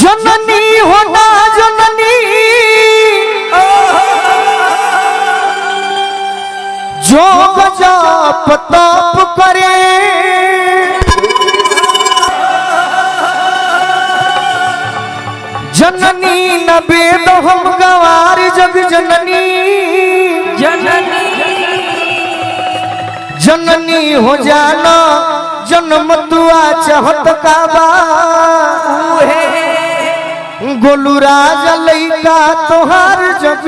जननी होना जननी जो गजब तप करे जननी न वेद हम गवार जग जननी जननी जननी हो जाना जन्म दुआ चाहत काबा गोलू राजा लइका तोहार जग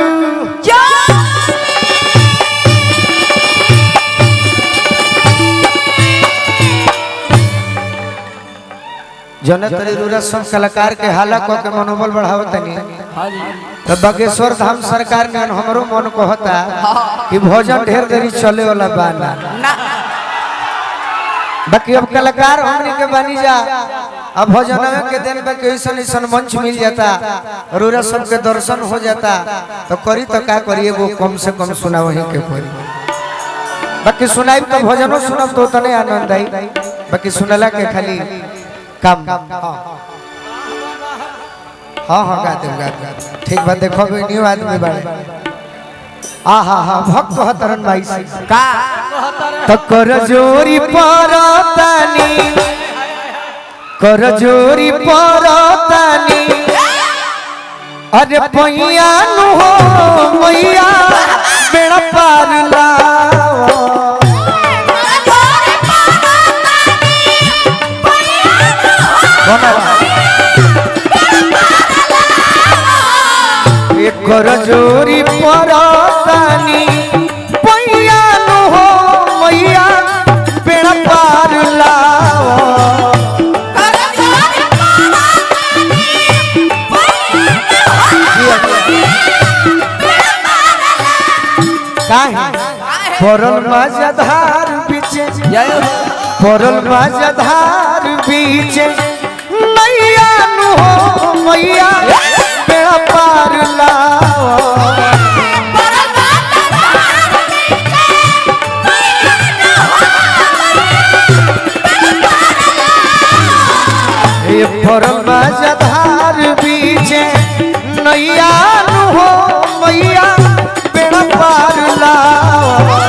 जने तरी रूरा सब कलाकार के हाला को के मनोबल बढ़ावत तनी तो बागेश्वर धाम सरकार ने हमरो मन कहता कि भोजन ढेर देरी चले वाला बाना बाकी अब कलाकार हमनी के बनी जा अब भोजन के दिन पे कैसन ऐसन मंच मिल जाता रूरा सब के दर्शन हो जाता तो करी तो का करिए वो कम से कम सुना वही के पड़ी बाकी सुनाई तो भोजनो सुनब तो तने आनंद आई बाकी सुनला के खाली काम हाँ हाँ गा दे ठीक बात देखो न्यू आदमी बाड़े आहा भक्त हतरन भाई का तो कर जोरी परतानी कर जोरी परतानी अरे पैया नु हो मैया बेड़ा पार लाओ कर जोरी परतानी पैया नु हो मैया बेड़ा पार लाओ परल मजधार बीचे परल मजधार बीचे मैया नु हो मैया बेड़ा पार लाओ ये परल मजधार बीचे नैया नु हो मैया बेड़ा पार लाओ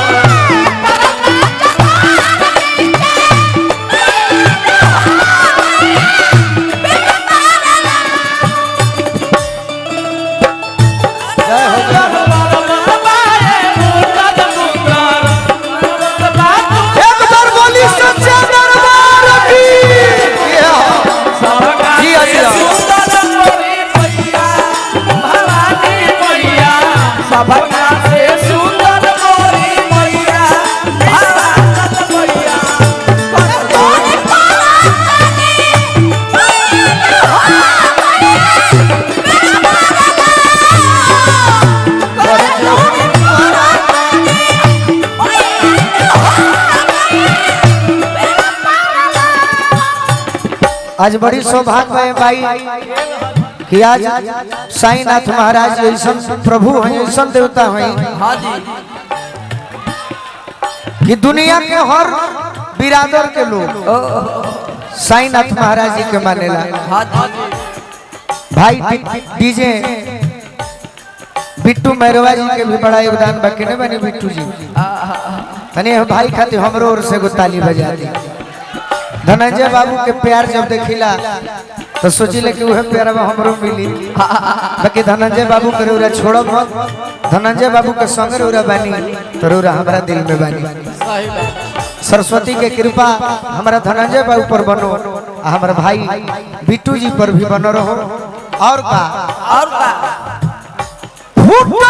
आज बड़ी सौभाग्य है भाई कि आज साईनाथ महाराज ऐसा प्रभु हैं ऐसा देवता हैं कि दुनिया के हर बिरादर के लोग साईनाथ महाराज जी के मानेला भाई डीजे बिट्टू मैरवा जी के भी बड़ा योगदान बाकी नहीं बने बिट्टू जी तने भाई खातिर हमरो ओर से ताली बजा दी धनंजय बाबू के प्यार जब देखिला तो सोचिले कि वह प्यार हमरो मिली बाकी धनंजय बाबू के रौरा छोड़ब मत धनंजय बाबू के संग रौरा बानी तो रौरा हमारा दिल में बानी सरस्वती के कृपा हमारा धनंजय बाबू पर बनो हमारा भाई बिट्टू जी पर भी बनो रहो और का